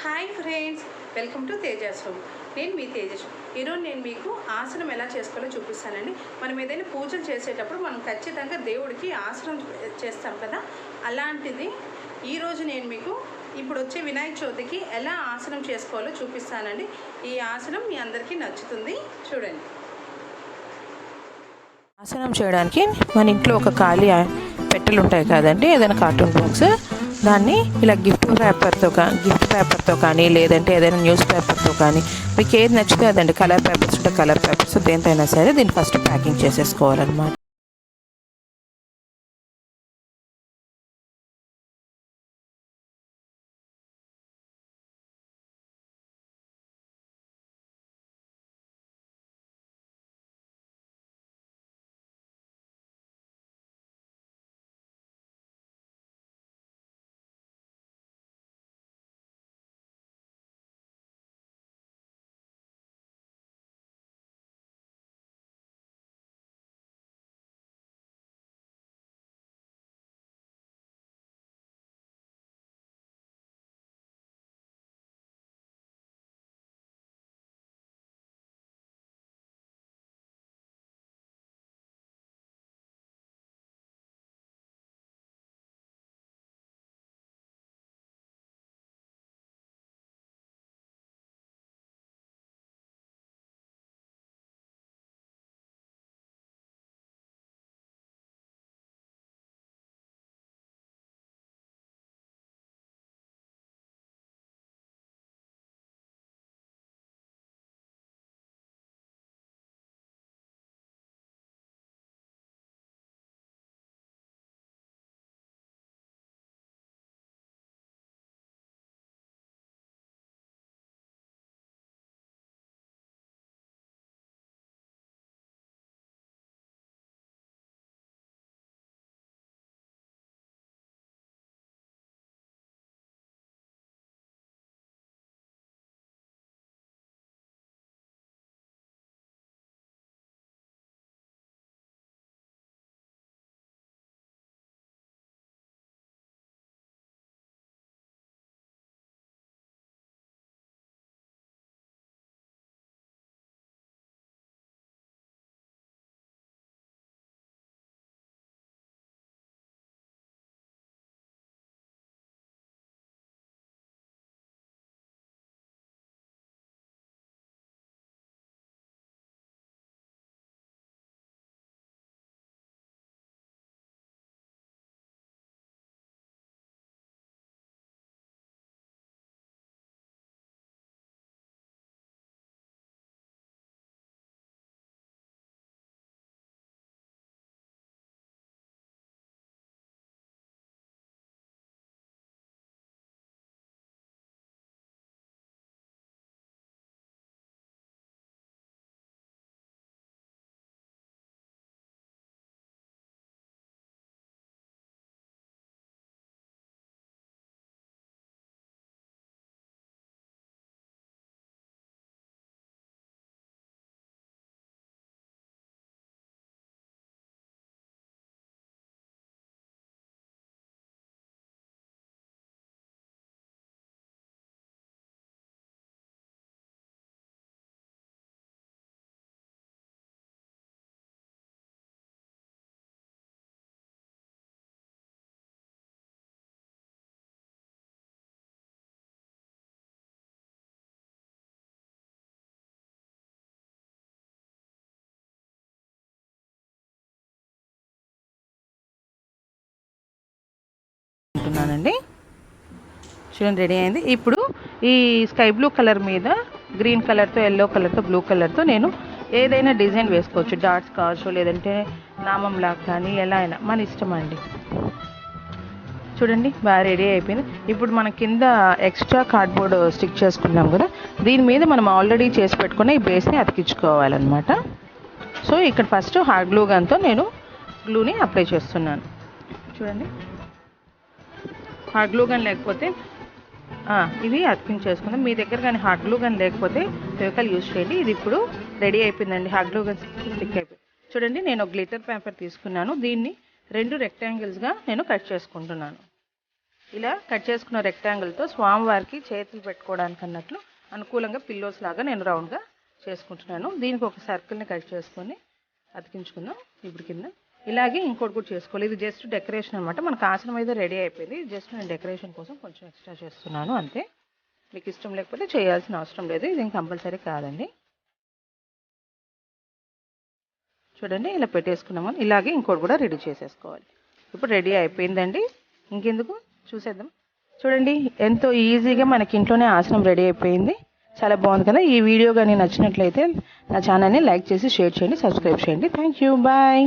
Hi friends, welcome to Tejas home. నేను మీ తేజస్. ఈరోజు నేను మీకు ఆసనం ఎలా చేసుకోవాలో చూపిస్తానండి. మనం ఏదైనా పూజలు చేసేటప్పుడు మనం ఖచ్చితంగా దేవుడికి ఆసనం చేస్తాం కదా, అలాంటిది ఈరోజు నేను మీకు ఇప్పుడు వచ్చే వినాయక చవితికి ఎలా ఆసనం చేసుకోవాలో చూపిస్తానండి. ఈ ఆసనం మీ అందరికీ నచ్చుతుంది, చూడండి. ఆసనం చేయడానికి మన ఇంట్లో ఒక ఖాళీ పెట్టెలు ఉంటాయి కదండి, ఏదైనా కార్టూన్ బాక్స్, దాన్ని ఇలా గిఫ్ట్ పేపర్తో కానీ లేదంటే ఏదైనా న్యూస్ పేపర్తో కానీ మీకు ఏది నచ్చితే అదండి, కలర్ పేపర్స్ ఉంటే కలర్ పేపర్స్, దేంతో అయినా సరే దీన్ని ఫస్ట్ ప్యాకింగ్ చేసేసుకోవాలన్నమాట. అంటున్నానండి, చూడండి రెడీ అయింది. ఇప్పుడు ఈ స్కై బ్లూ కలర్ మీద గ్రీన్ కలర్తో, ఎల్లో కలర్తో, బ్లూ కలర్తో నేను ఏదైనా డిజైన్ వేసుకోవచ్చు. డాట్స్ కావచ్చు, లేదంటే నామంలా కానీ ఎలా అయినా మన ఇష్టం అండి. చూడండి బాగా రెడీ అయిపోయింది. ఇప్పుడు మన కింద ఎక్స్ట్రా కార్డ్బోర్డ్ స్టిక్ చేసుకున్నాం కదా, దీని మీద మనం ఆల్రెడీ చేసి పెట్టుకున్న ఈ బేస్ని అతికించుకోవాలన్నమాట. సో ఇక్కడ ఫస్ట్ హార్డ్ గ్లూ గన్తో నేను గ్లూని అప్లై చేస్తున్నాను. చూడండి, హార్డ్ గ్లూ గన్ లేకపోతే ఇది అతికించేసుకుందాం. మీ దగ్గర కానీ హార్డ్ గ్లూ గన్ లేకపోతే ఫెవికాల్ యూజ్ చేయండి. ఇది ఇప్పుడు రెడీ అయిపోయిందండి, హార్డ్ గ్లూ గన్ స్టిక్ అయిపోయింది. చూడండి, నేను ఒక గ్లిటర్ పేపర్ తీసుకున్నాను, దీన్ని 2 రెక్టాంగిల్స్గా నేను కట్ చేసుకుంటున్నాను. ఇలా కట్ చేసుకున్న రెక్టాంగిల్తో స్వామివారికి చేతులు పెట్టుకోవడానికి అన్నట్లు అనుకూలంగా పిల్లోస్ లాగా నేను రౌండ్గా చేసుకుంటున్నాను. దీనికి ఒక సర్కిల్ని కట్ చేసుకొని అతికించుకుందాం. ఇప్పుడు కింద ఇలాగే ఇంకోటి కూడా చేసుకోవాలి. ఇది జస్ట్ డెకరేషన్ అనమాట. మనకు ఆసనం అయితే రెడీ అయిపోయింది. జస్ట్ నేను డెకరేషన్ కోసం కొంచెం ఎక్స్ట్రా చేస్తున్నాను అంతే. మీకు ఇష్టం లేకపోతే చేయాల్సిన అవసరం లేదు. ఇది కంపల్సరీ కాదండి. చూడండి ఇలా పెట్టేసుకున్నామని ఇలాగే ఇంకోటి కూడా రెడీ చేసేసుకోవాలి. ఇప్పుడు రెడీ అయిపోయిందండి. ఇంకెందుకు చూసేద్దాం. చూడండి ఎంతో ఈజీగా మనకి ఇంట్లోనే ఆసనం రెడీ అయిపోయింది. చాలా బాగుంది కదా. ఈ వీడియో కానీ నచ్చినట్లయితే నా ఛానల్ని లైక్ చేసి షేర్ చేయండి, సబ్స్క్రైబ్ చేయండి. Thank you. బాయ్.